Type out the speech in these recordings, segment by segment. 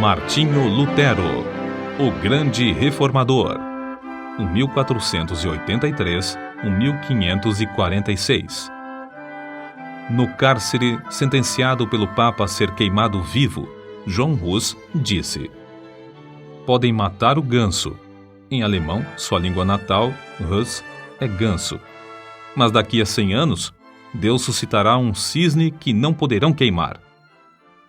Martinho Lutero, o grande reformador, 1483-1546. No cárcere, sentenciado pelo Papa a ser queimado vivo, João Hus disse: podem matar o ganso. Em alemão, sua língua natal, Hus, é ganso. Mas daqui a 100 anos, Deus suscitará um cisne que não poderão queimar.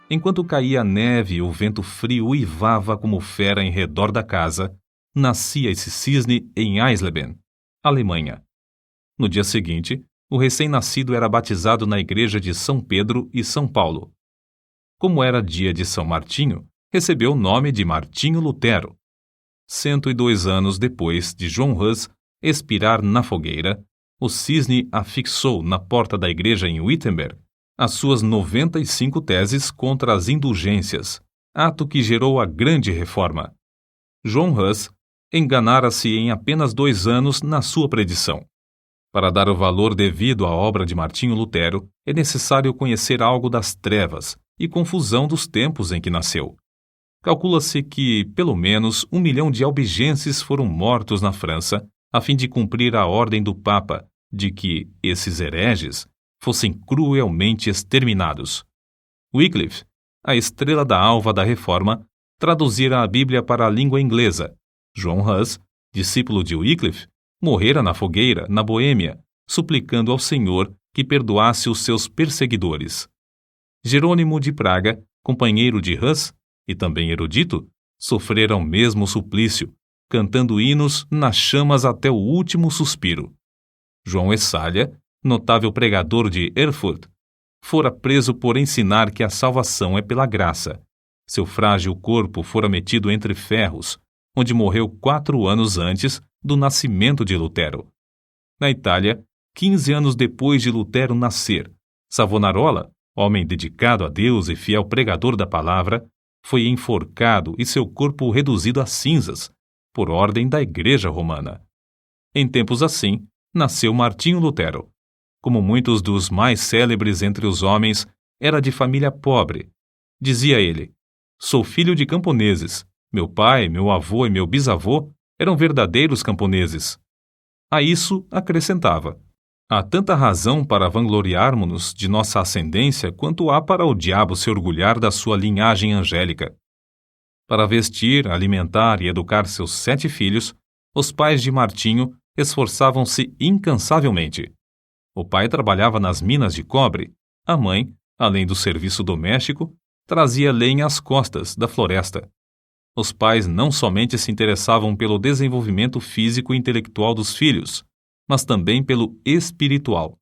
Enquanto caía a neve e o vento frio uivava como fera em redor da casa, nascia esse cisne em Eisleben, Alemanha. No dia seguinte, o recém-nascido era batizado na igreja de São Pedro e São Paulo. Como era dia de São Martinho, recebeu o nome de Martinho Lutero. 102 anos depois de João Hus expirar na fogueira, o cisne afixou na porta da igreja em Wittenberg as suas 95 teses contra as indulgências, ato que gerou a grande reforma. João Hus enganara-se em apenas 2 anos na sua predição. Para dar o valor devido à obra de Martinho Lutero, é necessário conhecer algo das trevas e confusão dos tempos em que nasceu. Calcula-se que, pelo menos, 1 milhão de albigenses foram mortos na França a fim de cumprir a ordem do Papa de que esses hereges fossem cruelmente exterminados. Wycliffe, a estrela da alva da Reforma, traduzira a Bíblia para a língua inglesa. João Hus, discípulo de Wycliffe, morrera na fogueira, na Boêmia, suplicando ao Senhor que perdoasse os seus perseguidores. Jerônimo de Praga, companheiro de Hus, e também erudito, sofrera o mesmo suplício, cantando hinos nas chamas até o último suspiro. João Essália, notável pregador de Erfurt, fora preso por ensinar que a salvação é pela graça. Seu frágil corpo fora metido entre ferros, onde morreu 4 anos antes do nascimento de Lutero. Na Itália, 15 anos depois de Lutero nascer, Savonarola, homem dedicado a Deus e fiel pregador da palavra, foi enforcado e seu corpo reduzido a cinzas, por ordem da Igreja Romana. Em tempos assim, nasceu Martinho Lutero. Como muitos dos mais célebres entre os homens, era de família pobre. Dizia ele: sou filho de camponeses. Meu pai, meu avô e meu bisavô eram verdadeiros camponeses. A isso acrescentava: há tanta razão para vangloriarmos-nos de nossa ascendência quanto há para o diabo se orgulhar da sua linhagem angélica. Para vestir, alimentar e educar seus 7 filhos, os pais de Martinho esforçavam-se incansavelmente. O pai trabalhava nas minas de cobre, a mãe, além do serviço doméstico, trazia lenha às costas da floresta. Os pais não somente se interessavam pelo desenvolvimento físico e intelectual dos filhos, mas também pelo espiritual.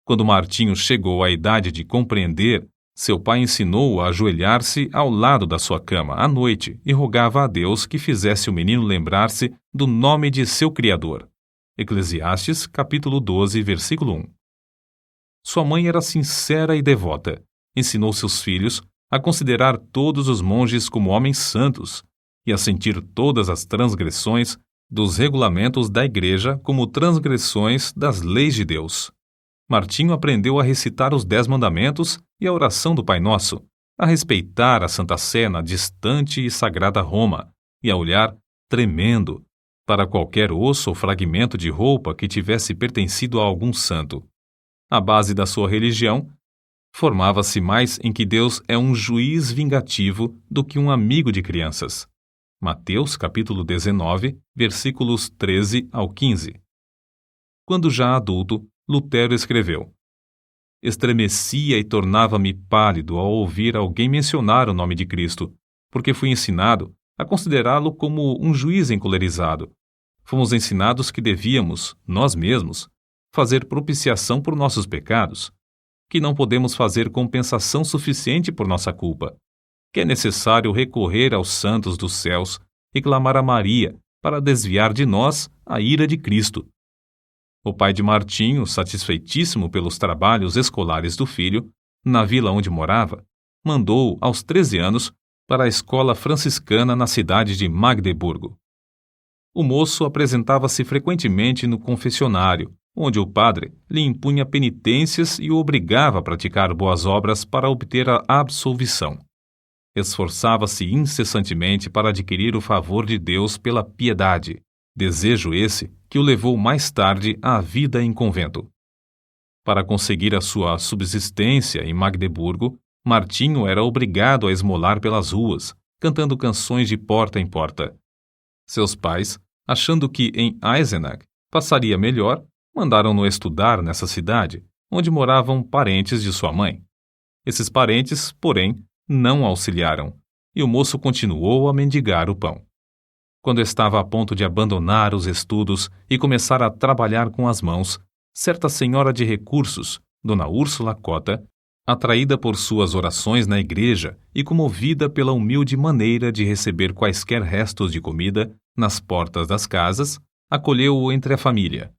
Quando Martinho chegou à idade de compreender, seu pai ensinou-o a ajoelhar-se ao lado da sua cama à noite e rogava a Deus que fizesse o menino lembrar-se do nome de seu Criador. Eclesiastes, capítulo 12, versículo 1. Sua mãe era sincera e devota. Ensinou seus filhos a considerar todos os monges como homens santos e a sentir todas as transgressões dos regulamentos da Igreja como transgressões das leis de Deus. Martinho aprendeu a recitar os 10 mandamentos e a oração do Pai Nosso, a respeitar a Santa Sé na distante e sagrada Roma e a olhar, tremendo, para qualquer osso ou fragmento de roupa que tivesse pertencido a algum santo. A base da sua religião formava-se mais em que Deus é um juiz vingativo do que um amigo de crianças. Mateus, capítulo 19, versículos 13 ao 15. Quando já adulto, Lutero escreveu: estremecia e tornava-me pálido ao ouvir alguém mencionar o nome de Cristo, porque fui ensinado a considerá-lo como um juiz encolerizado. Fomos ensinados que devíamos, nós mesmos, fazer propiciação por nossos pecados, que não podemos fazer compensação suficiente por nossa culpa, que é necessário recorrer aos santos dos céus e clamar a Maria para desviar de nós a ira de Cristo. O pai de Martinho, satisfeitíssimo pelos trabalhos escolares do filho, na vila onde morava, mandou-o, aos 13 anos, para a escola franciscana na cidade de Magdeburgo. O moço apresentava-se frequentemente no confessionário, onde o padre lhe impunha penitências e o obrigava a praticar boas obras para obter a absolvição. Esforçava-se incessantemente para adquirir o favor de Deus pela piedade, desejo esse que o levou mais tarde à vida em convento. Para conseguir a sua subsistência em Magdeburgo, Martinho era obrigado a esmolar pelas ruas, cantando canções de porta em porta. Seus pais, achando que em Eisenach passaria melhor, mandaram-no estudar nessa cidade, onde moravam parentes de sua mãe. Esses parentes, porém, não auxiliaram, e o moço continuou a mendigar o pão. Quando estava a ponto de abandonar os estudos e começar a trabalhar com as mãos, certa senhora de recursos, Dona Úrsula Cota, atraída por suas orações na igreja e comovida pela humilde maneira de receber quaisquer restos de comida nas portas das casas, acolheu-o entre a família.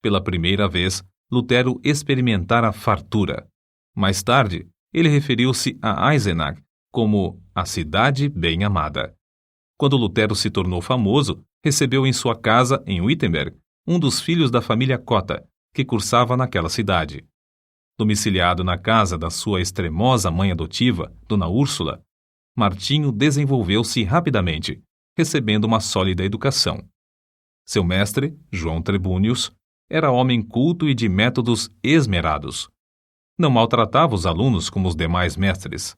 Pela primeira vez, Lutero experimentara fartura. Mais tarde, ele referiu-se a Eisenach como a cidade bem amada. Quando Lutero se tornou famoso, recebeu em sua casa, em Wittenberg, um dos filhos da família Cotta, que cursava naquela cidade. Domiciliado na casa da sua extremosa mãe adotiva, Dona Úrsula, Martinho desenvolveu-se rapidamente, recebendo uma sólida educação. Seu mestre, João Trebúnius, era homem culto e de métodos esmerados. Não maltratava os alunos como os demais mestres.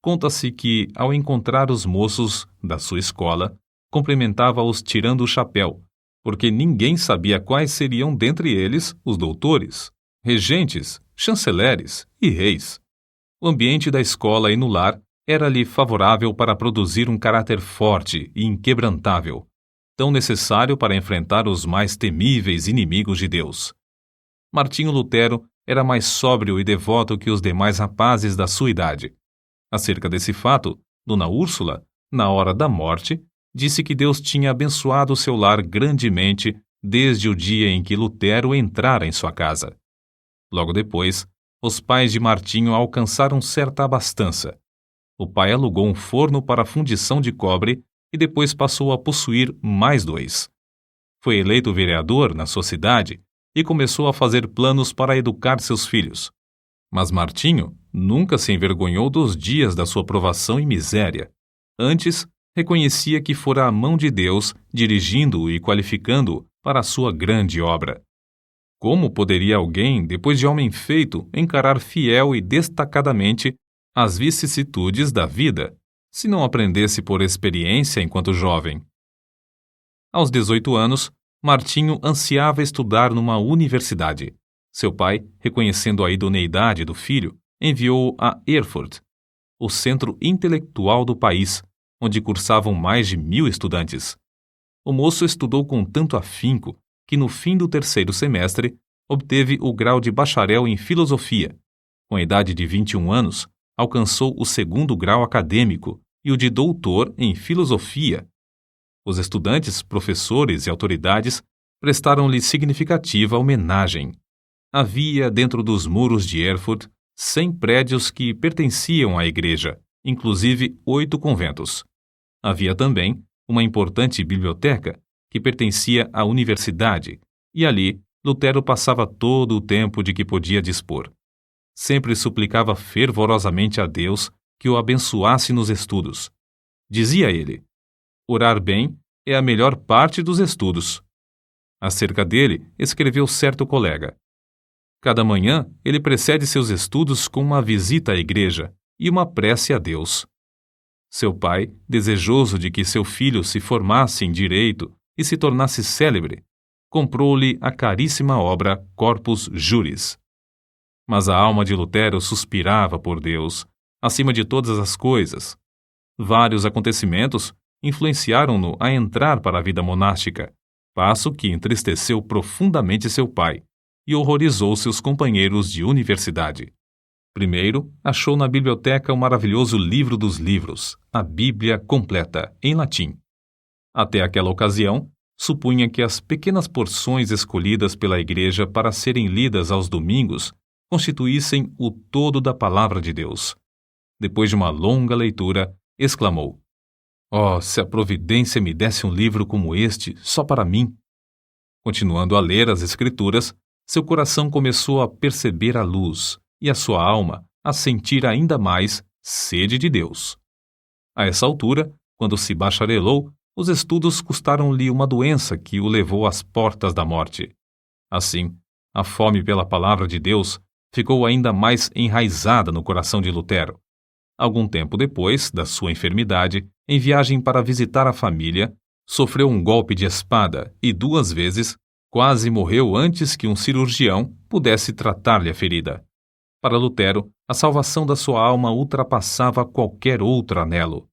Conta-se que, ao encontrar os moços da sua escola, cumprimentava-os tirando o chapéu, porque ninguém sabia quais seriam dentre eles os doutores, regentes, chanceleres e reis. O ambiente da escola e no lar era-lhe favorável para produzir um caráter forte e inquebrantável, tão necessário para enfrentar os mais temíveis inimigos de Deus. Martinho Lutero era mais sóbrio e devoto que os demais rapazes da sua idade. Acerca desse fato, Dona Úrsula, na hora da morte, disse que Deus tinha abençoado seu lar grandemente desde o dia em que Lutero entrara em sua casa. Logo depois, os pais de Martinho alcançaram certa abastança. O pai alugou um forno para fundição de cobre e depois passou a possuir mais 2. Foi eleito vereador na sua cidade e começou a fazer planos para educar seus filhos. Mas Martinho nunca se envergonhou dos dias da sua provação e miséria. Antes, reconhecia que fora a mão de Deus dirigindo-o e qualificando-o para a sua grande obra. Como poderia alguém, depois de homem feito, encarar fiel e destacadamente as vicissitudes da vida, se não aprendesse por experiência enquanto jovem? Aos 18 anos, Martinho ansiava estudar numa universidade. Seu pai, reconhecendo a idoneidade do filho, enviou-o a Erfurt, o centro intelectual do país, onde cursavam mais de 1.000 estudantes. O moço estudou com tanto afinco que, no fim do 3º semestre, obteve o grau de bacharel em filosofia. Com a idade de 21 anos, alcançou o 2º grau acadêmico e o de doutor em filosofia. Os estudantes, professores e autoridades prestaram-lhe significativa homenagem. Havia, dentro dos muros de Erfurt, 100 prédios que pertenciam à igreja, inclusive 8 conventos. Havia também uma importante biblioteca que pertencia à universidade, e ali Lutero passava todo o tempo de que podia dispor. Sempre suplicava fervorosamente a Deus que o abençoasse nos estudos. Dizia ele: orar bem é a melhor parte dos estudos. Acerca dele, escreveu certo colega: cada manhã ele precede seus estudos com uma visita à igreja e uma prece a Deus. Seu pai, desejoso de que seu filho se formasse em direito e se tornasse célebre, comprou-lhe a caríssima obra Corpus Juris. Mas a alma de Lutero suspirava por Deus, acima de todas as coisas. Vários acontecimentos influenciaram-no a entrar para a vida monástica, passo que entristeceu profundamente seu pai e horrorizou seus companheiros de universidade. Primeiro, achou na biblioteca o maravilhoso livro dos livros, a Bíblia completa, em latim. Até aquela ocasião, supunha que as pequenas porções escolhidas pela igreja para serem lidas aos domingos constituíssem o todo da palavra de Deus. Depois de uma longa leitura, exclamou: "Oh, se a providência me desse um livro como este, só para mim!" Continuando a ler as Escrituras, seu coração começou a perceber a luz e a sua alma a sentir ainda mais sede de Deus. A essa altura, quando se bacharelou, os estudos custaram-lhe uma doença que o levou às portas da morte. Assim, a fome pela palavra de Deus ficou ainda mais enraizada no coração de Lutero. Algum tempo depois da sua enfermidade, em viagem para visitar a família, sofreu um golpe de espada e 2 vezes quase morreu antes que um cirurgião pudesse tratar-lhe a ferida. Para Lutero, a salvação da sua alma ultrapassava qualquer outro anelo.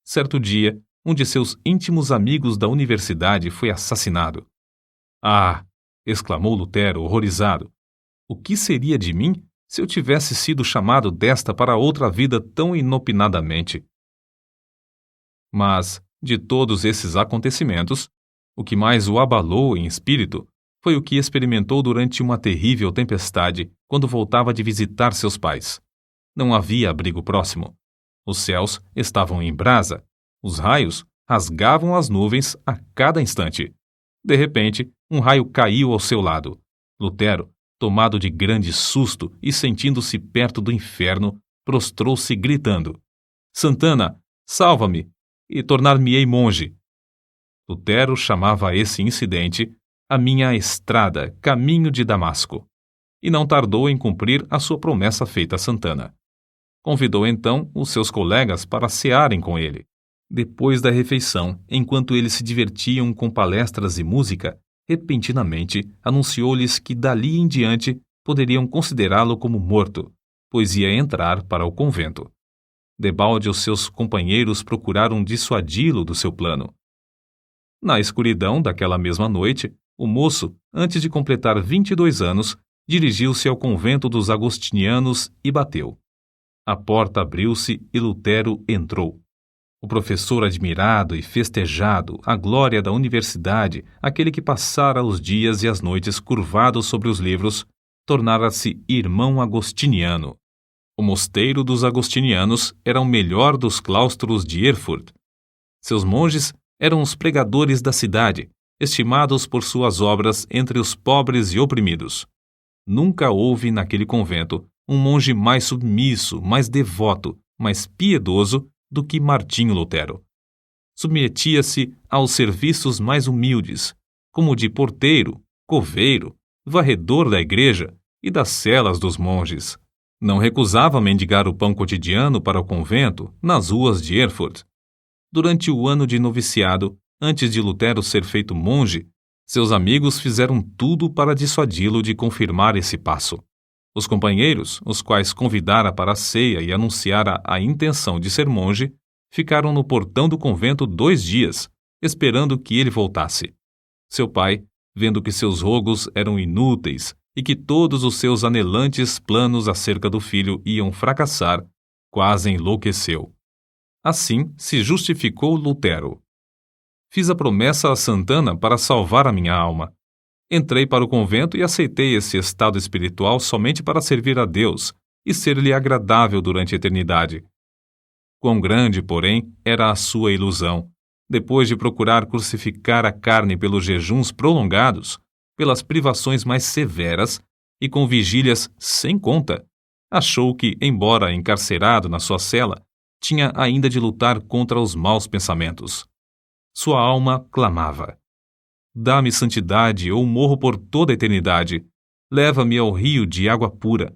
Certo dia, um de seus íntimos amigos da universidade foi assassinado. Ah! Exclamou Lutero, horrorizado. O que seria de mim se eu tivesse sido chamado desta para outra vida tão inopinadamente? Mas, de todos esses acontecimentos, o que mais o abalou em espírito foi o que experimentou durante uma terrível tempestade quando voltava de visitar seus pais. Não havia abrigo próximo. Os céus estavam em brasa. Os raios rasgavam as nuvens a cada instante. De repente, um raio caiu ao seu lado. Lutero, tomado de grande susto e sentindo-se perto do inferno, prostrou-se gritando: Santana, salva-me, e tornar-me-ei monge. Lutero chamava esse incidente a minha estrada, caminho de Damasco, e não tardou em cumprir a sua promessa feita a Santana. Convidou então os seus colegas para cearem com ele. Depois da refeição, enquanto eles se divertiam com palestras e música, repentinamente anunciou-lhes que dali em diante poderiam considerá-lo como morto, pois ia entrar para o convento. Debalde os seus companheiros procuraram dissuadi-lo do seu plano. Na escuridão daquela mesma noite, o moço, antes de completar 22 anos, dirigiu-se ao convento dos agostinianos e bateu. A porta abriu-se e Lutero entrou. O professor admirado e festejado, a glória da universidade, aquele que passara os dias e as noites curvado sobre os livros, tornara-se irmão agostiniano. O mosteiro dos agostinianos era o melhor dos claustros de Erfurt. Seus monges eram os pregadores da cidade, estimados por suas obras entre os pobres e oprimidos. Nunca houve naquele convento um monge mais submisso, mais devoto, mais piedoso do que Martinho Lutero. Submetia-se aos serviços mais humildes, como de porteiro, coveiro, varredor da igreja e das celas dos monges. Não recusava mendigar o pão cotidiano para o convento nas ruas de Erfurt. Durante o ano de noviciado, antes de Lutero ser feito monge, seus amigos fizeram tudo para dissuadi-lo de confirmar esse passo. Os companheiros, os quais convidara para a ceia e anunciara a intenção de ser monge, ficaram no portão do convento 2 dias, esperando que ele voltasse. Seu pai, vendo que seus rogos eram inúteis e que todos os seus anelantes planos acerca do filho iam fracassar, quase enlouqueceu. Assim se justificou Lutero. Fiz a promessa a Santana para salvar a minha alma. Entrei para o convento e aceitei esse estado espiritual somente para servir a Deus e ser-lhe agradável durante a eternidade. Quão grande, porém, era a sua ilusão, depois de procurar crucificar a carne pelos jejuns prolongados, pelas privações mais severas e com vigílias sem conta, achou que, embora encarcerado na sua cela, tinha ainda de lutar contra os maus pensamentos. Sua alma clamava: dá-me santidade ou morro por toda a eternidade. Leva-me ao rio de água pura,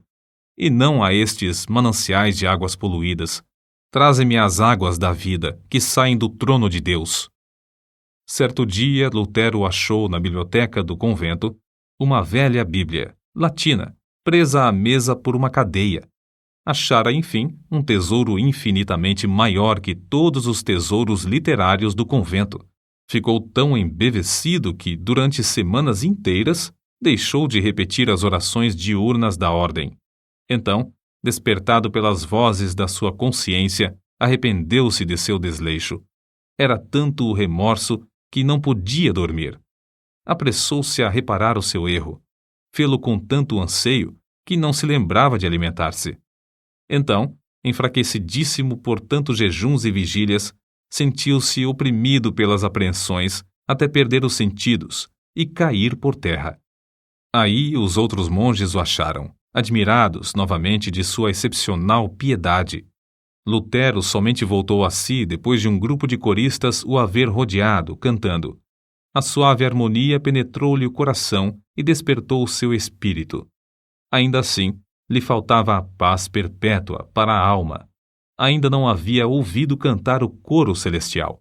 e não a estes mananciais de águas poluídas. Traze-me as águas da vida, que saem do trono de Deus. Certo dia, Lutero achou na biblioteca do convento uma velha Bíblia, latina, presa à mesa por uma cadeia. Achara, enfim, um tesouro infinitamente maior que todos os tesouros literários do convento. Ficou tão embevecido que, durante semanas inteiras, deixou de repetir as orações diurnas da ordem. Então, despertado pelas vozes da sua consciência, arrependeu-se de seu desleixo. Era tanto o remorso que não podia dormir. Apressou-se a reparar o seu erro. Fê-lo com tanto anseio que não se lembrava de alimentar-se. Então, enfraquecidíssimo por tantos jejuns e vigílias, sentiu-se oprimido pelas apreensões até perder os sentidos e cair por terra. Aí os outros monges o acharam, admirados novamente de sua excepcional piedade. Lutero somente voltou a si depois de um grupo de coristas o haver rodeado, cantando. A suave harmonia penetrou-lhe o coração e despertou o seu espírito. Ainda assim, lhe faltava a paz perpétua para a alma. Ainda não havia ouvido cantar o coro celestial.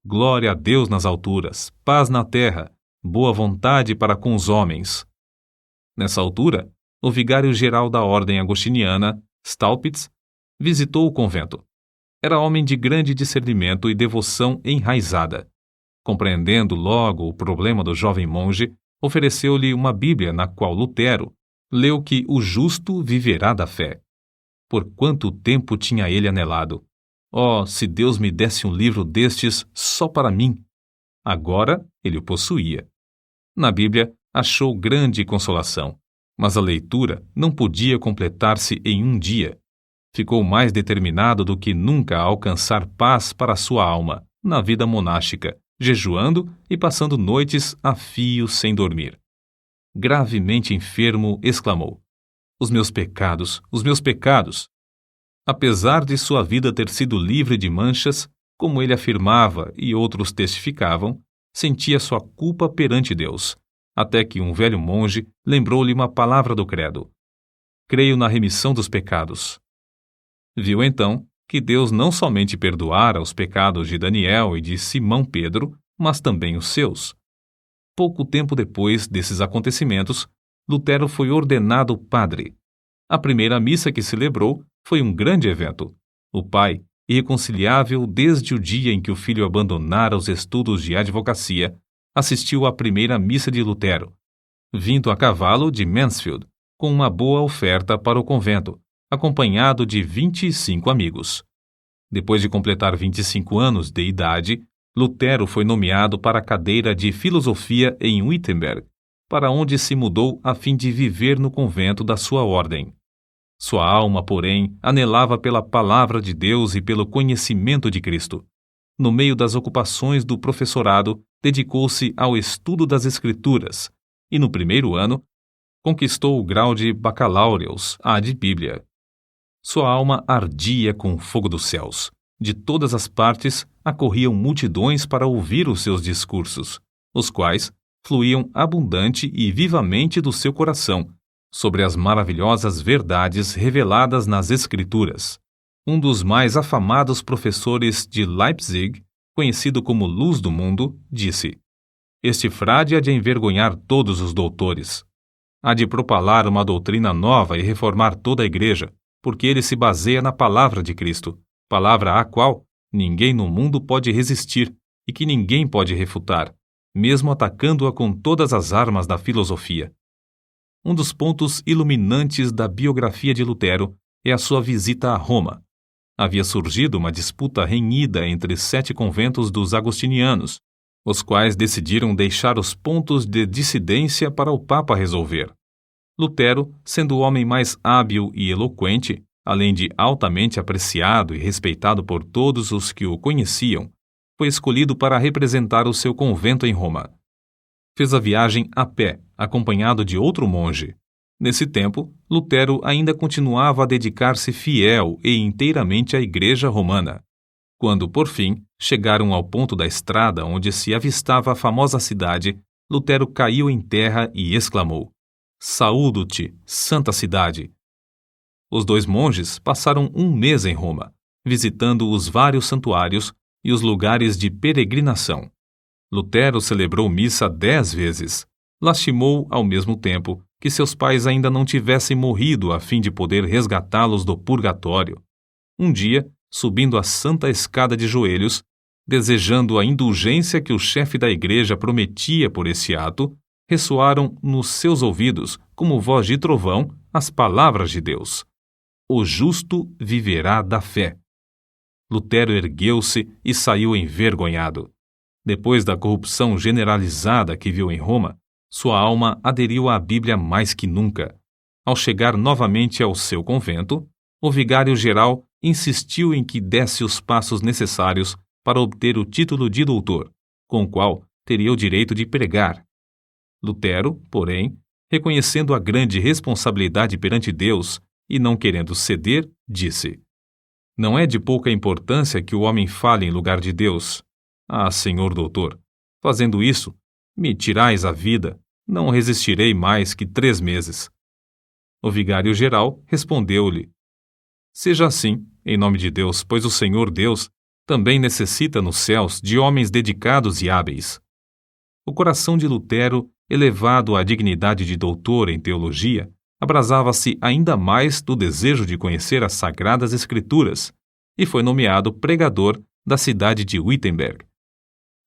Glória a Deus nas alturas, paz na terra, boa vontade para com os homens. Nessa altura, o vigário-geral da ordem agostiniana, Staupitz, visitou o convento. Era homem de grande discernimento e devoção enraizada. Compreendendo logo o problema do jovem monge, ofereceu-lhe uma Bíblia na qual Lutero leu que o justo viverá da fé. Por quanto tempo tinha ele anelado! Oh, se Deus me desse um livro destes só para mim! Agora ele o possuía. Na Bíblia achou grande consolação, mas a leitura não podia completar-se em um dia. Ficou mais determinado do que nunca a alcançar paz para a sua alma, na vida monástica, jejuando e passando noites a fio sem dormir. Gravemente enfermo, exclamou: os meus pecados, os meus pecados! Apesar de sua vida ter sido livre de manchas, como ele afirmava e outros testificavam, sentia sua culpa perante Deus, até que um velho monge lembrou-lhe uma palavra do credo: creio na remissão dos pecados. Viu então que Deus não somente perdoara os pecados de Daniel e de Simão Pedro, mas também os seus. Pouco tempo depois desses acontecimentos, Lutero foi ordenado padre. A primeira missa que celebrou foi um grande evento. O pai, irreconciliável desde o dia em que o filho abandonara os estudos de advocacia, assistiu à primeira missa de Lutero, vindo a cavalo de Mansfield, com uma boa oferta para o convento, acompanhado de 25 amigos. Depois de completar 25 anos de idade, Lutero foi nomeado para a cadeira de filosofia em Wittenberg, para onde se mudou a fim de viver no convento da sua ordem. Sua alma, porém, anelava pela palavra de Deus e pelo conhecimento de Cristo. No meio das ocupações do professorado, dedicou-se ao estudo das Escrituras e, no primeiro ano, conquistou o grau de bacalaureus ad Bíblia. Sua alma ardia com o fogo dos céus. De todas as partes acorriam multidões para ouvir os seus discursos, os quais fluíam abundante e vivamente do seu coração, sobre as maravilhosas verdades reveladas nas Escrituras. Um dos mais afamados professores de Leipzig, conhecido como Luz do Mundo, disse: este frade há de envergonhar todos os doutores. Há de propalar uma doutrina nova e reformar toda a igreja, porque ele se baseia na palavra de Cristo, palavra à qual ninguém no mundo pode resistir e que ninguém pode refutar, mesmo atacando-a com todas as armas da filosofia. Um dos pontos iluminantes da biografia de Lutero é a sua visita a Roma. Havia surgido uma disputa renhida entre 7 conventos dos agostinianos, os quais decidiram deixar os pontos de dissidência para o Papa resolver. Lutero, sendo o homem mais hábil e eloquente, além de altamente apreciado e respeitado por todos os que o conheciam, foi escolhido para representar o seu convento em Roma. Fez a viagem a pé, acompanhado de outro monge. Nesse tempo, Lutero ainda continuava a dedicar-se fiel e inteiramente à Igreja Romana. Quando, por fim, chegaram ao ponto da estrada onde se avistava a famosa cidade, Lutero caiu em terra e exclamou: saúdo-te, santa cidade! Os 2 monges passaram um mês em Roma, visitando os vários santuários e os lugares de peregrinação. Lutero celebrou missa 10 vezes. Lastimou, ao mesmo tempo, que seus pais ainda não tivessem morrido a fim de poder resgatá-los do purgatório. Um dia, subindo a santa escada de joelhos, desejando a indulgência que o chefe da igreja prometia por esse ato, ressoaram nos seus ouvidos, como voz de trovão, as palavras de Deus: o justo viverá da fé. Lutero ergueu-se e saiu envergonhado. Depois da corrupção generalizada que viu em Roma, sua alma aderiu à Bíblia mais que nunca. Ao chegar novamente ao seu convento, o vigário-geral insistiu em que desse os passos necessários para obter o título de doutor, com o qual teria o direito de pregar. Lutero, porém, reconhecendo a grande responsabilidade perante Deus e não querendo ceder, disse: Não é de pouca importância que o homem fale em lugar de Deus. Ah, senhor doutor, fazendo isso, me tirais a vida, não resistirei mais que 3 meses. O vigário-geral respondeu-lhe: seja assim, em nome de Deus, pois o Senhor Deus também necessita nos céus de homens dedicados e hábeis. O coração de Lutero, elevado à dignidade de doutor em teologia, abrasava-se ainda mais do desejo de conhecer as Sagradas Escrituras e foi nomeado pregador da cidade de Wittenberg.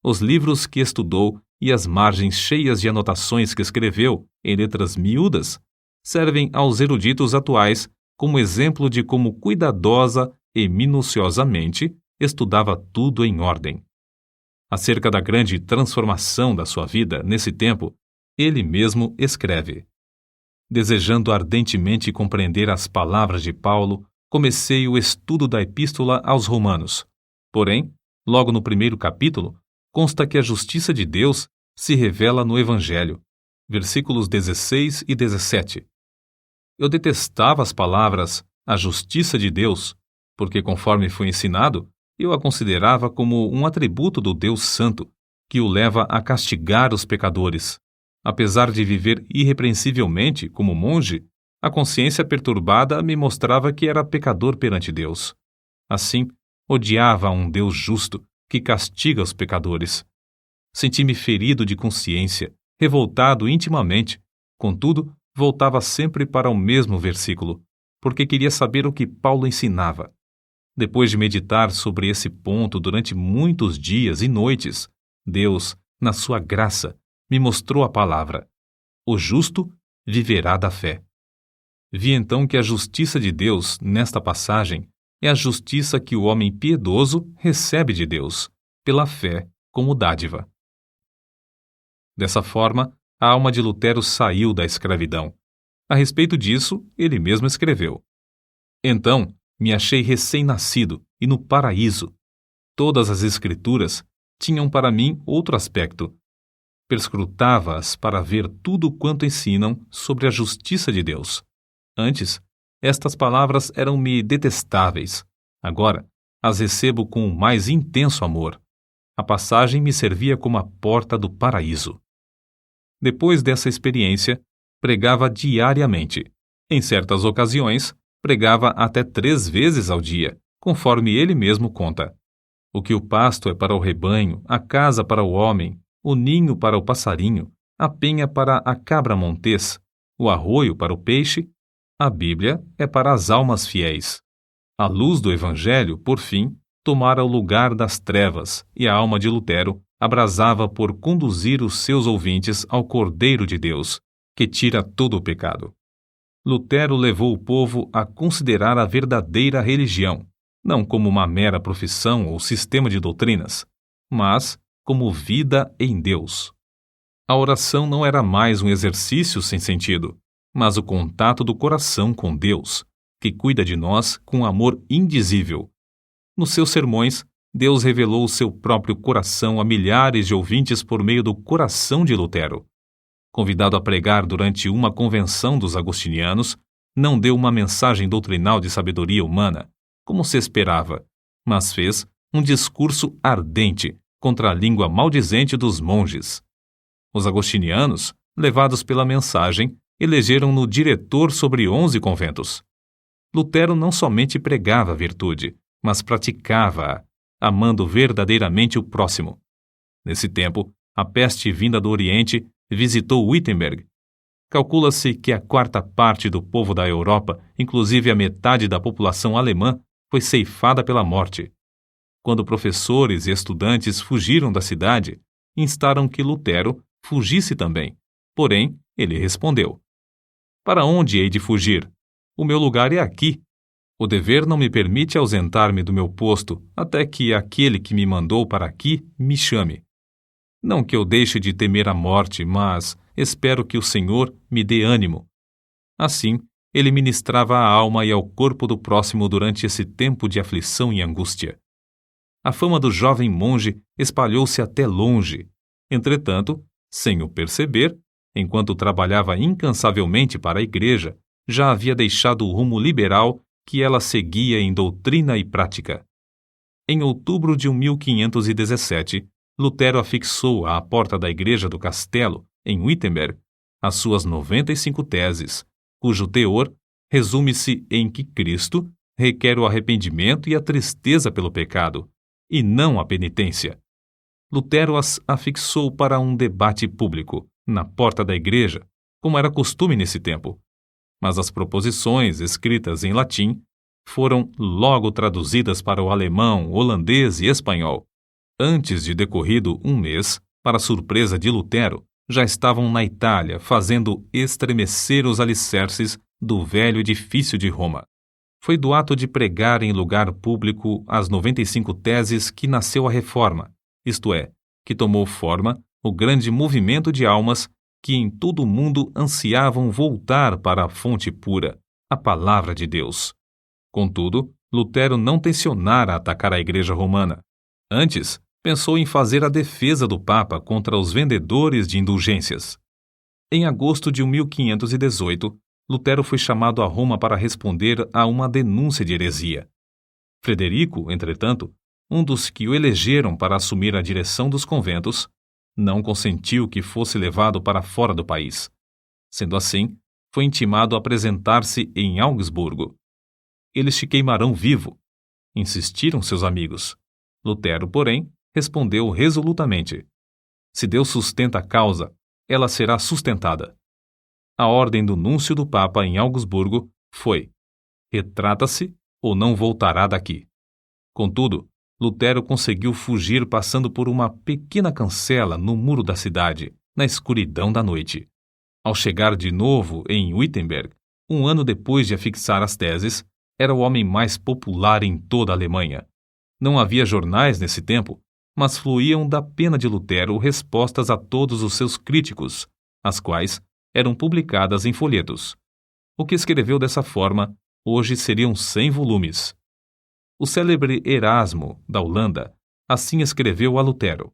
Os livros que estudou e as margens cheias de anotações que escreveu em letras miúdas servem aos eruditos atuais como exemplo de como cuidadosa e minuciosamente estudava tudo em ordem. Acerca da grande transformação da sua vida nesse tempo, ele mesmo escreve: desejando ardentemente compreender as palavras de Paulo, comecei o estudo da Epístola aos Romanos. Porém, logo no primeiro capítulo, consta que a justiça de Deus se revela no Evangelho. Versículos 16 e 17. Eu detestava as palavras "a justiça de Deus", porque, conforme foi ensinado, eu a considerava como um atributo do Deus Santo, que o leva a castigar os pecadores. Apesar de viver irrepreensivelmente como monge, a consciência perturbada me mostrava que era pecador perante Deus. Assim, odiava um Deus justo que castiga os pecadores. Senti-me ferido de consciência, revoltado intimamente. Contudo, voltava sempre para o mesmo versículo, porque queria saber o que Paulo ensinava. Depois de meditar sobre esse ponto durante muitos dias e noites, Deus, na sua graça, me mostrou a palavra: o justo viverá da fé. Vi então que a justiça de Deus, nesta passagem, é a justiça que o homem piedoso recebe de Deus, pela fé como dádiva. Dessa forma, a alma de Lutero saiu da escravidão. A respeito disso, ele mesmo escreveu: então, me achei recém-nascido e no paraíso. Todas as Escrituras tinham para mim outro aspecto. Perscrutava-as para ver tudo quanto ensinam sobre a justiça de Deus. Antes, estas palavras eram-me detestáveis. Agora, as recebo com o mais intenso amor. A passagem me servia como a porta do paraíso. Depois dessa experiência, pregava diariamente. Em certas ocasiões, pregava até 3 vezes ao dia, conforme ele mesmo conta. O que o pasto é para o rebanho, a casa para o homem, o ninho para o passarinho, a penha para a cabra montês, o arroio para o peixe, a Bíblia é para as almas fiéis. A luz do Evangelho, por fim, tomara o lugar das trevas, e a alma de Lutero abrasava por conduzir os seus ouvintes ao Cordeiro de Deus, que tira todo o pecado. Lutero levou o povo a considerar a verdadeira religião, não como uma mera profissão ou sistema de doutrinas, mas como vida em Deus. A oração não era mais um exercício sem sentido, mas o contato do coração com Deus, que cuida de nós com amor indizível. Nos seus sermões, Deus revelou o seu próprio coração a milhares de ouvintes por meio do coração de Lutero. Convidado a pregar durante uma convenção dos agostinianos, não deu uma mensagem doutrinal de sabedoria humana, como se esperava, mas fez um discurso ardente contra a língua maldizente dos monges. Os agostinianos, levados pela mensagem, elegeram-no diretor sobre 11 conventos. Lutero não somente pregava a virtude, mas praticava-a, amando verdadeiramente o próximo. Nesse tempo, a peste vinda do Oriente visitou Wittenberg. Calcula-se que a 1/4 do povo da Europa, inclusive a metade da população alemã, foi ceifada pela morte. Quando professores e estudantes fugiram da cidade, instaram que Lutero fugisse também. Porém, ele respondeu: para onde hei de fugir? O meu lugar é aqui. O dever não me permite ausentar-me do meu posto até que aquele que me mandou para aqui me chame. Não que eu deixe de temer a morte, mas espero que o Senhor me dê ânimo. Assim, ele ministrava à alma e ao corpo do próximo durante esse tempo de aflição e angústia. A fama do jovem monge espalhou-se até longe. Entretanto, sem o perceber, enquanto trabalhava incansavelmente para a igreja, já havia deixado o rumo liberal que ela seguia em doutrina e prática. Em outubro de 1517, Lutero afixou à porta da igreja do castelo, em Wittenberg, as suas 95 teses, cujo teor resume-se em que Cristo requer o arrependimento e a tristeza pelo pecado, e não a penitência. Lutero as afixou para um debate público, na porta da igreja, como era costume nesse tempo. Mas as proposições, escritas em latim, foram logo traduzidas para o alemão, holandês e espanhol. Antes de decorrido um mês, para surpresa de Lutero, já estavam na Itália fazendo estremecer os alicerces do velho edifício de Roma. Foi do ato de pregar em lugar público as 95 teses que nasceu a Reforma, isto é, que tomou forma o grande movimento de almas que em todo o mundo ansiavam voltar para a fonte pura, a palavra de Deus. Contudo, Lutero não tencionara atacar a Igreja Romana. Antes, pensou em fazer a defesa do Papa contra os vendedores de indulgências. Em agosto de 1518, Lutero foi chamado a Roma para responder a uma denúncia de heresia. Frederico, entretanto, um dos que o elegeram para assumir a direção dos conventos, não consentiu que fosse levado para fora do país. Sendo assim, foi intimado a apresentar-se em Augsburgo. Eles te queimarão vivo, insistiram seus amigos. Lutero, porém, respondeu resolutamente: se Deus sustenta a causa, ela será sustentada. A ordem do núncio do Papa em Augsburgo foi: retrata-se ou não voltará daqui. Contudo, Lutero conseguiu fugir passando por uma pequena cancela no muro da cidade, na escuridão da noite. Ao chegar de novo em Wittenberg, um ano depois de afixar as teses, era o homem mais popular em toda a Alemanha. Não havia jornais nesse tempo, mas fluíam da pena de Lutero respostas a todos os seus críticos, as quais eram publicadas em folhetos. O que escreveu dessa forma, hoje seriam 100 volumes. O célebre Erasmo, da Holanda, assim escreveu a Lutero: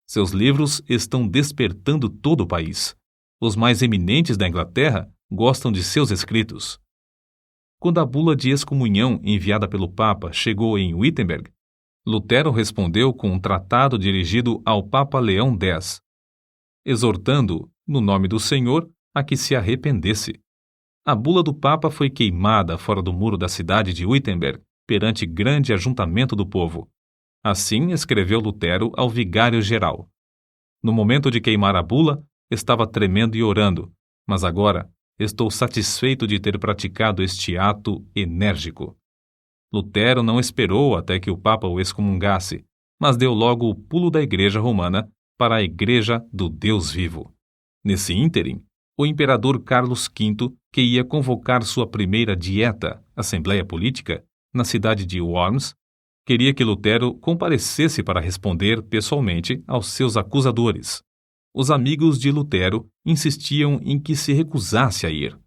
seus livros estão despertando todo o país. Os mais eminentes da Inglaterra gostam de seus escritos. Quando a bula de excomunhão enviada pelo Papa chegou em Wittenberg, Lutero respondeu com um tratado dirigido ao Papa Leão X, exortando-o, no nome do Senhor, a que se arrependesse. A bula do Papa foi queimada fora do muro da cidade de Wittenberg, perante grande ajuntamento do povo. Assim escreveu Lutero ao vigário-geral. No momento de queimar a bula, estava tremendo e orando, mas agora estou satisfeito de ter praticado este ato enérgico. Lutero não esperou até que o Papa o excomungasse, mas deu logo o pulo da Igreja Romana para a Igreja do Deus vivo. Nesse ínterim, o imperador Carlos V, que ia convocar sua primeira dieta, Assembleia Política, na cidade de Worms, queria que Lutero comparecesse para responder pessoalmente aos seus acusadores. Os amigos de Lutero insistiam em que se recusasse a ir.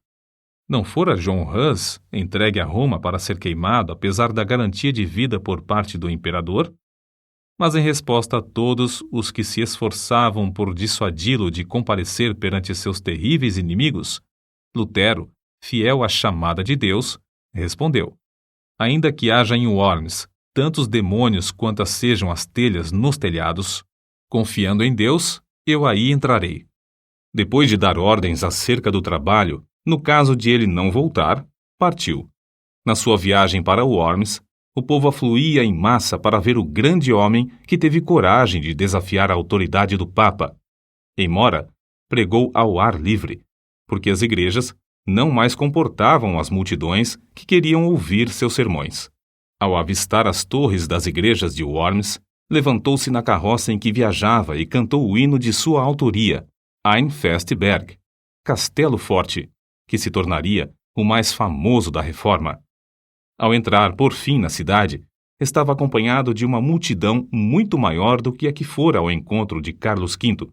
Não fora John Hus entregue a Roma para ser queimado apesar da garantia de vida por parte do imperador? Mas em resposta a todos os que se esforçavam por dissuadi-lo de comparecer perante seus terríveis inimigos, Lutero, fiel à chamada de Deus, respondeu: ainda que haja em Worms tantos demônios quantas sejam as telhas nos telhados, confiando em Deus, eu aí entrarei. Depois de dar ordens acerca do trabalho, no caso de ele não voltar, partiu. Na sua viagem para Worms, o povo afluía em massa para ver o grande homem que teve coragem de desafiar a autoridade do Papa. Em Mora, pregou ao ar livre, porque as igrejas não mais comportavam as multidões que queriam ouvir seus sermões. Ao avistar as torres das igrejas de Worms, levantou-se na carroça em que viajava e cantou o hino de sua autoria, Ein Festberg, Castelo Forte, que se tornaria o mais famoso da Reforma. Ao entrar, por fim, na cidade, estava acompanhado de uma multidão muito maior do que a que fora ao encontro de Carlos V.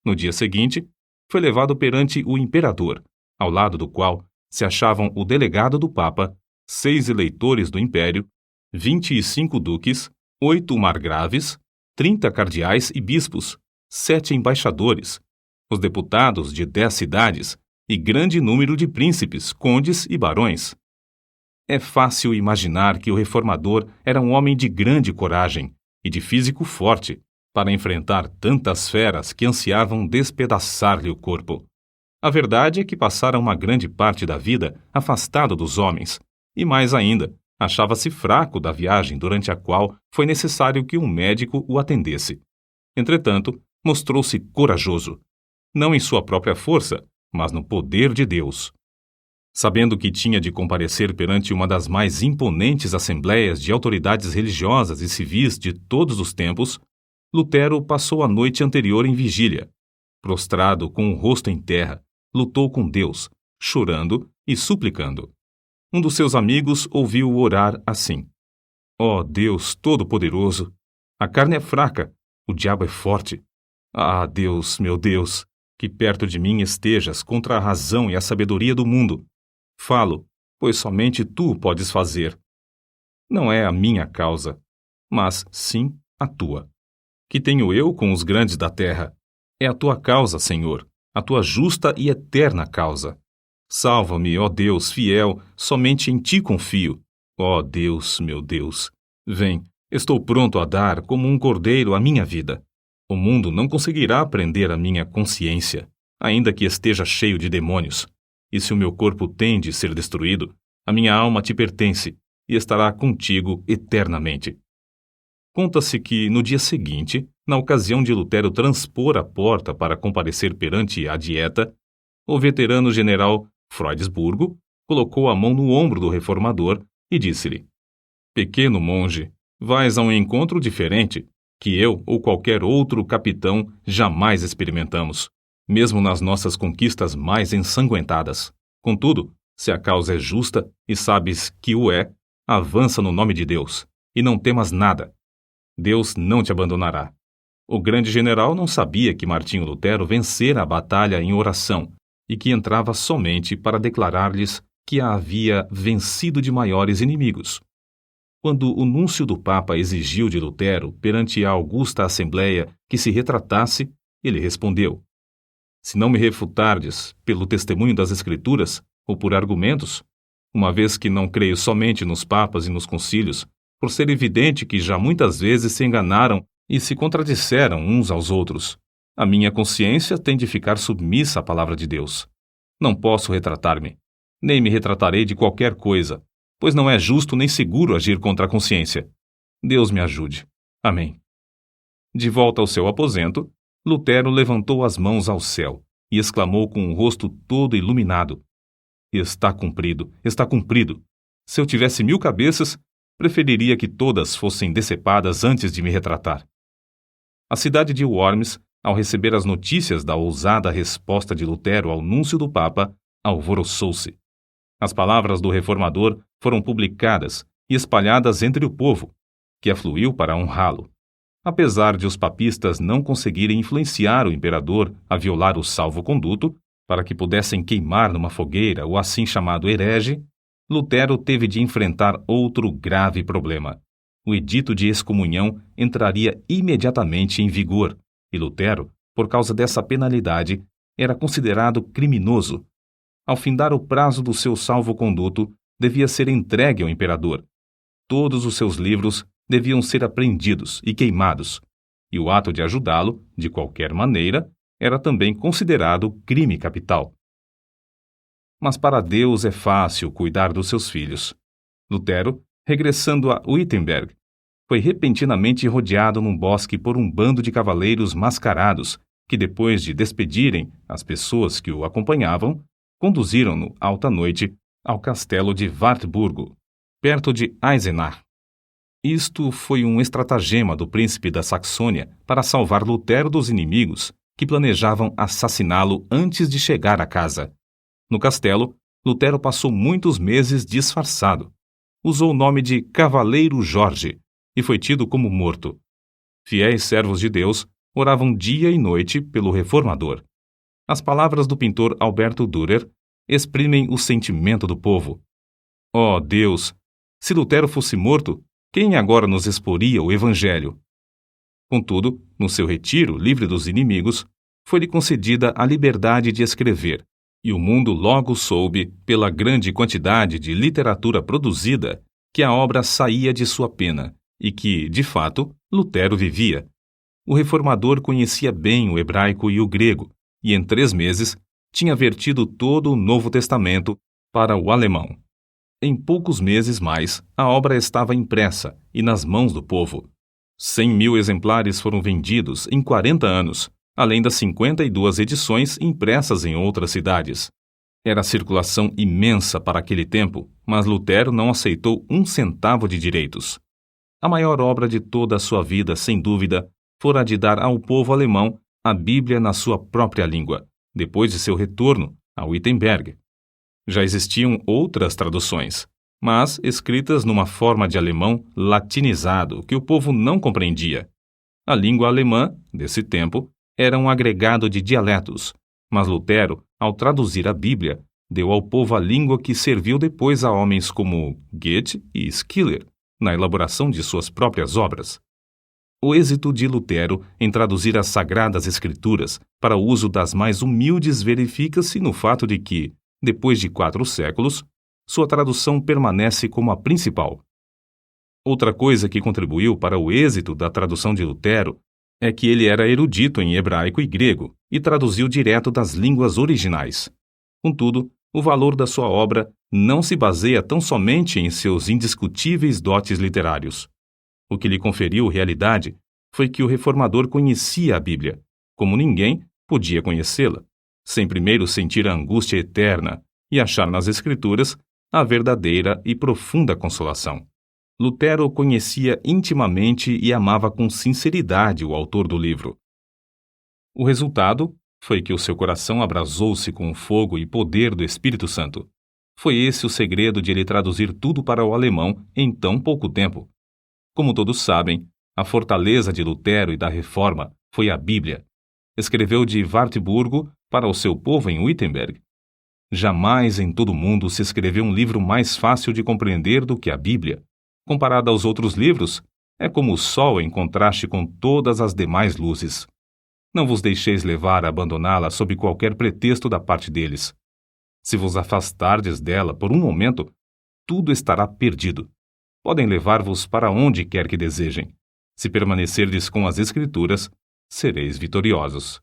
No dia seguinte, foi levado perante o imperador, ao lado do qual se achavam o delegado do Papa, 6 eleitores do Império, 25 duques, 8 margraves, 30 cardeais e bispos, 7 embaixadores, os deputados de 10 cidades e grande número de príncipes, condes e barões. É fácil imaginar que o reformador era um homem de grande coragem e de físico forte para enfrentar tantas feras que ansiavam despedaçar-lhe o corpo. A verdade é que passara uma grande parte da vida afastado dos homens, e mais ainda, achava-se fraco da viagem durante a qual foi necessário que um médico o atendesse. Entretanto, mostrou-se corajoso, não em sua própria força, mas no poder de Deus. Sabendo que tinha de comparecer perante uma das mais imponentes assembleias de autoridades religiosas e civis de todos os tempos, Lutero passou a noite anterior em vigília. Prostrado com o rosto em terra, lutou com Deus, chorando e suplicando. Um dos seus amigos ouviu-o orar assim: Ó Deus Todo-Poderoso, a carne é fraca, o diabo é forte. Ah, Deus, meu Deus, que perto de mim estejas contra a razão e a sabedoria do mundo. Falo, pois somente tu o podes fazer. Não é a minha causa, mas sim a tua. Que tenho eu com os grandes da terra? É a tua causa, Senhor, a tua justa e eterna causa. Salva-me, ó Deus fiel, somente em ti confio. Ó Deus, meu Deus, vem, estou pronto a dar como um cordeiro a minha vida. O mundo não conseguirá prender a minha consciência, ainda que esteja cheio de demônios. E se o meu corpo tem de ser destruído, a minha alma te pertence e estará contigo eternamente. Conta-se que, no dia seguinte, na ocasião de Lutero transpor a porta para comparecer perante a Dieta, o veterano general Freudsburgo colocou a mão no ombro do reformador e disse-lhe: Pequeno monge, vais a um encontro diferente, que eu ou qualquer outro capitão jamais experimentamos, mesmo nas nossas conquistas mais ensanguentadas. Contudo, se a causa é justa e sabes que o é, avança no nome de Deus, e não temas nada. Deus não te abandonará. O grande general não sabia que Martinho Lutero vencera a batalha em oração e que entrava somente para declarar-lhes que a havia vencido de maiores inimigos. Quando o núncio do Papa exigiu de Lutero, perante a augusta Assembleia, que se retratasse, ele respondeu: Se não me refutardes pelo testemunho das Escrituras ou por argumentos, uma vez que não creio somente nos papas e nos concílios, por ser evidente que já muitas vezes se enganaram e se contradisseram uns aos outros, a minha consciência tem de ficar submissa à palavra de Deus. Não posso retratar-me, nem me retratarei de qualquer coisa, pois não é justo nem seguro agir contra a consciência. Deus me ajude. Amém. De volta ao seu aposento, Lutero levantou as mãos ao céu e exclamou com o rosto todo iluminado: Está cumprido, está cumprido. Se eu tivesse 1000 cabeças, preferiria que todas fossem decepadas antes de me retratar. A cidade de Worms, ao receber as notícias da ousada resposta de Lutero ao núncio do Papa, alvoroçou-se. As palavras do reformador foram publicadas e espalhadas entre o povo, que afluiu para honrá-lo. Apesar de os papistas não conseguirem influenciar o imperador a violar o salvo-conduto, para que pudessem queimar numa fogueira o assim chamado herege, Lutero teve de enfrentar outro grave problema. O edito de excomunhão entraria imediatamente em vigor, e Lutero, por causa dessa penalidade, era considerado criminoso. Ao findar o prazo do seu salvo-conduto, devia ser entregue ao imperador. Todos os seus livros deviam ser apreendidos e queimados, e o ato de ajudá-lo, de qualquer maneira, era também considerado crime capital. Mas para Deus é fácil cuidar dos seus filhos. Lutero, regressando a Wittenberg, foi repentinamente rodeado num bosque por um bando de cavaleiros mascarados, que depois de despedirem as pessoas que o acompanhavam, conduziram-no alta noite ao castelo de Wartburgo, perto de Eisenach. Isto foi um estratagema do príncipe da Saxônia para salvar Lutero dos inimigos que planejavam assassiná-lo antes de chegar à casa. No castelo, Lutero passou muitos meses disfarçado. Usou o nome de Cavaleiro Jorge e foi tido como morto. Fiéis servos de Deus oravam dia e noite pelo reformador. As palavras do pintor Alberto Dürer exprimem o sentimento do povo. Ó Deus, se Lutero fosse morto, quem agora nos exporia o Evangelho? Contudo, no seu retiro livre dos inimigos, foi-lhe concedida a liberdade de escrever, E o mundo logo soube, pela grande quantidade de literatura produzida, que a obra saía de sua pena e que, de fato, Lutero vivia. O reformador conhecia bem o hebraico e o grego, e em 3 meses tinha vertido todo o Novo Testamento para o alemão. Em poucos meses mais, a obra estava impressa e nas mãos do povo. 100.000 exemplares foram vendidos em 40 anos, além das 52 edições impressas em outras cidades. Era circulação imensa para aquele tempo, mas Lutero não aceitou 1 centavo de direitos. A maior obra de toda a sua vida, sem dúvida, fora a de dar ao povo alemão a Bíblia na sua própria língua, depois de seu retorno a Wittenberg. Já existiam outras traduções, mas escritas numa forma de alemão latinizado que o povo não compreendia. A língua alemã, desse tempo, era um agregado de dialetos, mas Lutero, ao traduzir a Bíblia, deu ao povo a língua que serviu depois a homens como Goethe e Schiller, na elaboração de suas próprias obras. O êxito de Lutero em traduzir as Sagradas Escrituras para o uso das mais humildes verifica-se no fato de que, depois de 4 séculos, sua tradução permanece como a principal. Outra coisa que contribuiu para o êxito da tradução de Lutero é que ele era erudito em hebraico e grego e traduziu direto das línguas originais. Contudo, o valor da sua obra não se baseia tão somente em seus indiscutíveis dotes literários. O que lhe conferiu realidade foi que o reformador conhecia a Bíblia, como ninguém podia conhecê-la, sem primeiro sentir a angústia eterna e achar nas Escrituras a verdadeira e profunda consolação. Lutero conhecia intimamente e amava com sinceridade o autor do livro. O resultado foi que o seu coração abrasou-se com o fogo e poder do Espírito Santo. Foi esse o segredo de ele traduzir tudo para o alemão em tão pouco tempo. Como todos sabem, a fortaleza de Lutero e da Reforma foi a Bíblia. Escreveu de Wartburgo para o seu povo em Wittenberg. Jamais em todo o mundo se escreveu um livro mais fácil de compreender do que a Bíblia. Comparada aos outros livros, é como o sol em contraste com todas as demais luzes. Não vos deixeis levar a abandoná-la sob qualquer pretexto da parte deles. Se vos afastardes dela por um momento, tudo estará perdido. Podem levar-vos para onde quer que desejem. Se permanecerdes com as Escrituras, sereis vitoriosos.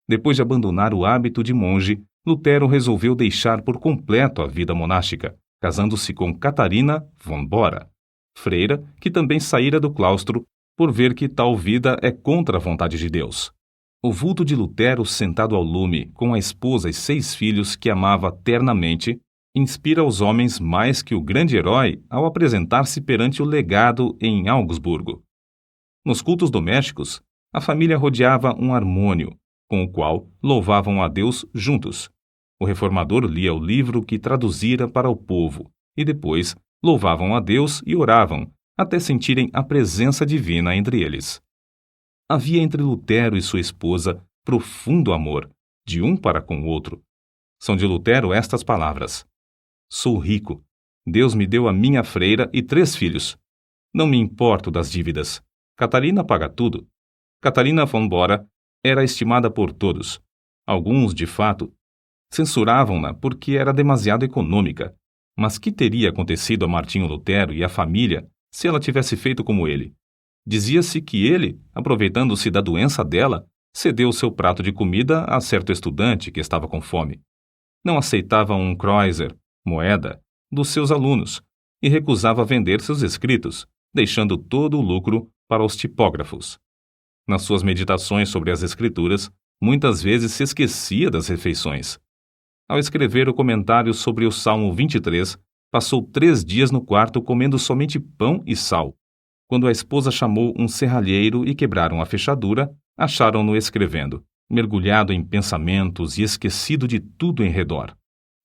Depois de abandonar o hábito de monge, Lutero resolveu deixar por completo a vida monástica, casando-se com Catarina von Bora, freira que também saíra do claustro por ver que tal vida é contra a vontade de Deus. O vulto de Lutero sentado ao lume, com a esposa e 6 filhos que amava ternamente, inspira os homens mais que o grande herói ao apresentar-se perante o legado em Augsburgo. Nos cultos domésticos, a família rodeava um harmônio, com o qual louvavam a Deus juntos. O reformador lia o livro que traduzira para o povo, e depois louvavam a Deus e oravam, até sentirem a presença divina entre eles. Havia entre Lutero e sua esposa profundo amor, de um para com o outro. São de Lutero estas palavras: Sou rico. Deus me deu a minha freira e 3 filhos. Não me importo das dívidas. Catarina paga tudo. Catarina von Bora era estimada por todos. Alguns, de fato, censuravam-na porque era demasiado econômica. Mas que teria acontecido a Martinho Lutero e à família se ela tivesse feito como ele? Dizia-se que ele, aproveitando-se da doença dela, cedeu seu prato de comida a certo estudante que estava com fome. Não aceitava um kreuzer, moeda, dos seus alunos e recusava vender seus escritos, deixando todo o lucro para os tipógrafos. Nas suas meditações sobre as Escrituras, muitas vezes se esquecia das refeições. Ao escrever o comentário sobre o Salmo 23, passou 3 dias no quarto comendo somente pão e sal. Quando a esposa chamou um serralheiro e quebraram a fechadura, acharam-no escrevendo, mergulhado em pensamentos e esquecido de tudo em redor.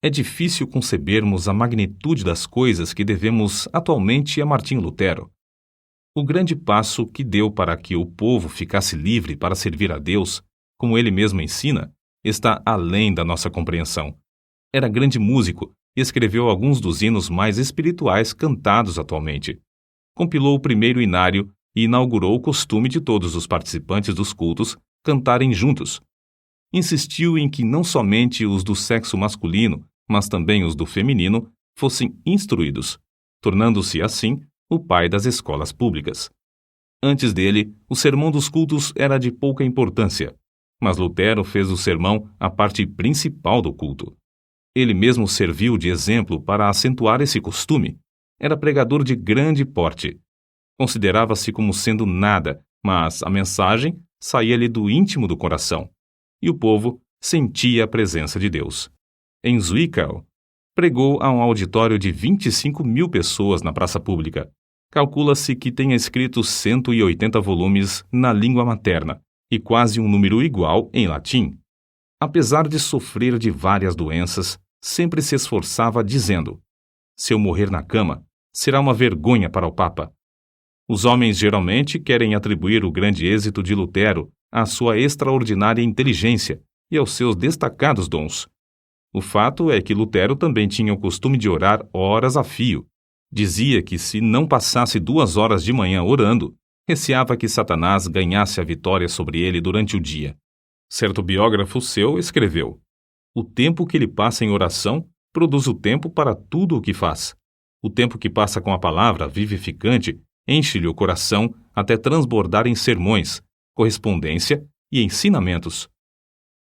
É difícil concebermos a magnitude das coisas que devemos atualmente a Martinho Lutero. O grande passo que deu para que o povo ficasse livre para servir a Deus, como ele mesmo ensina, está além da nossa compreensão. Era grande músico e escreveu alguns dos hinos mais espirituais cantados atualmente. Compilou o primeiro inário e inaugurou o costume de todos os participantes dos cultos cantarem juntos. insistiu em que não somente os do sexo masculino, mas também os do feminino, fossem instruídos, tornando-se, assim, o pai das escolas públicas. Antes dele, o sermão dos cultos era de pouca importância, mas Lutero fez do sermão a parte principal do culto. Ele mesmo serviu de exemplo para acentuar esse costume. Era pregador de grande porte. Considerava-se como sendo nada, mas a mensagem saía-lhe do íntimo do coração, e o povo sentia a presença de Deus. Em Zwickau, pregou a um auditório de 25.000 pessoas na praça pública. Calcula-se que tenha escrito 180 volumes na língua materna e quase um número igual em latim. Apesar de sofrer de várias doenças, sempre se esforçava dizendo: se eu morrer na cama, será uma vergonha para o Papa. Os homens geralmente querem atribuir o grande êxito de Lutero à sua extraordinária inteligência e aos seus destacados dons. O fato é que Lutero também tinha o costume de orar horas a fio. Dizia que se não passasse 2 horas de manhã orando, receava que Satanás ganhasse a vitória sobre ele durante o dia. Certo biógrafo seu escreveu: o tempo que ele passa em oração produz o tempo para tudo o que faz. O tempo que passa com a palavra vivificante enche-lhe o coração até transbordar em sermões, correspondência e ensinamentos.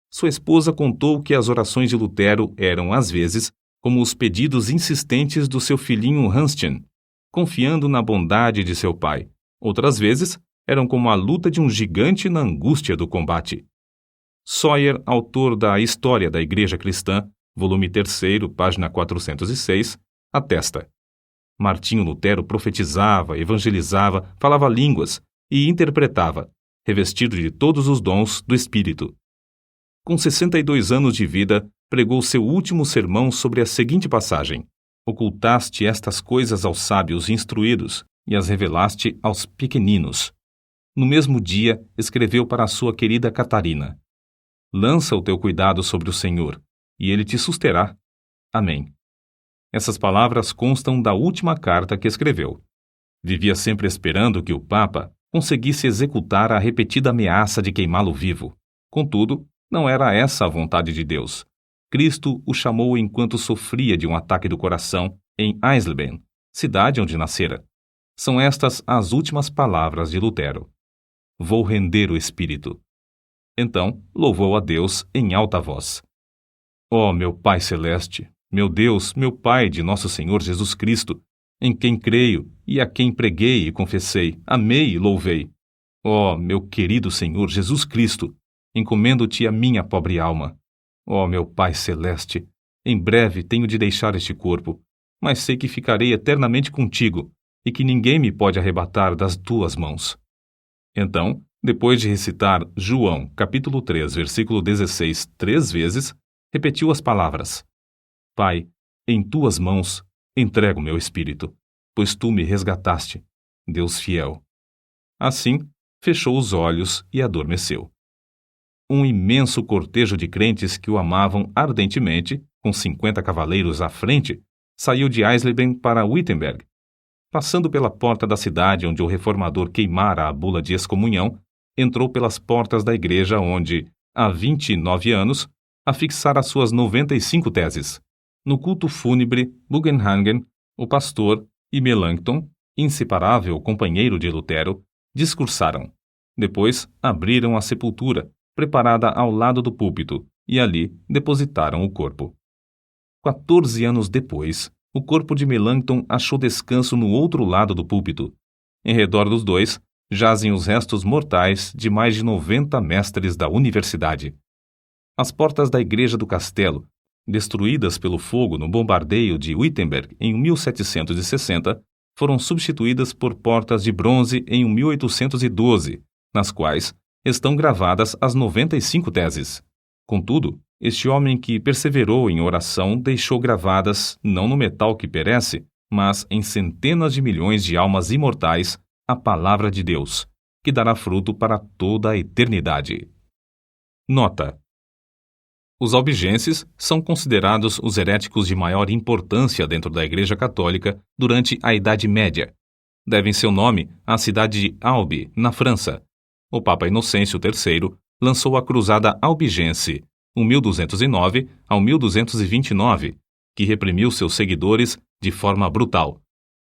Sua esposa contou que as orações de Lutero eram, às vezes, como os pedidos insistentes do seu filhinho Hanschen, confiando na bondade de seu pai. Outras vezes, eram como a luta de um gigante na angústia do combate. Sawyer, autor da História da Igreja Cristã, volume 3, página 406, atesta: Martinho Lutero profetizava, evangelizava, falava línguas e interpretava, revestido de todos os dons do Espírito. Com 62 anos de vida, pregou seu último sermão sobre a seguinte passagem: ocultaste estas coisas aos sábios instruídos e as revelaste aos pequeninos. No mesmo dia, escreveu para a sua querida Catarina: lança o teu cuidado sobre o Senhor, e ele te susterá. Amém. Essas palavras constam da última carta que escreveu. Vivia sempre esperando que o Papa conseguisse executar a repetida ameaça de queimá-lo vivo. Contudo, não era essa a vontade de Deus. Cristo o chamou enquanto sofria de um ataque do coração em Eisleben, cidade onde nascera. São estas as últimas palavras de Lutero: vou render o espírito. Então, louvou a Deus em alta voz: ó meu Pai Celeste, meu Deus, meu Pai de nosso Senhor Jesus Cristo, em quem creio e a quem preguei e confessei, amei e louvei. Ó meu querido Senhor Jesus Cristo, encomendo-te a minha pobre alma. Ó meu Pai Celeste, em breve tenho de deixar este corpo, mas sei que ficarei eternamente contigo e que ninguém me pode arrebatar das tuas mãos. Então, depois de recitar João, capítulo 3, versículo 16, 3 vezes, repetiu as palavras: Pai, em tuas mãos entrego meu espírito, pois tu me resgataste, Deus fiel. Assim, fechou os olhos e adormeceu. Um imenso cortejo de crentes que o amavam ardentemente, com 50 cavaleiros à frente, saiu de Eisleben para Wittenberg. Passando pela porta da cidade onde o reformador queimara a bula de excomunhão, entrou pelas portas da igreja onde, há 29 anos, afixara suas 95 teses. No culto fúnebre, Bugenhagen, o pastor, e Melanchthon, inseparável companheiro de Lutero, discursaram. Depois, abriram a sepultura, preparada ao lado do púlpito, e ali depositaram o corpo. 14 anos depois, o corpo de Melanchthon achou descanso no outro lado do púlpito. Em redor dos dois, jazem os restos mortais de mais de 90 mestres da universidade. As portas da igreja do castelo, destruídas pelo fogo no bombardeio de Wittenberg em 1760, foram substituídas por portas de bronze em 1812, nas quais estão gravadas as 95 teses. Contudo, este homem que perseverou em oração deixou gravadas, não no metal que perece, mas em centenas de milhões de almas imortais, a palavra de Deus, que dará fruto para toda a eternidade. Nota: os albigenses são considerados os heréticos de maior importância dentro da Igreja Católica durante a Idade Média. Devem seu nome à cidade de Albi, na França. O Papa Inocêncio III lançou a Cruzada Albigense, 1209 ao 1229, que reprimiu seus seguidores de forma brutal.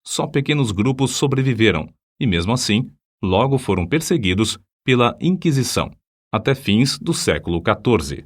Só pequenos grupos sobreviveram e, mesmo assim, logo foram perseguidos pela Inquisição, até fins do século XIV.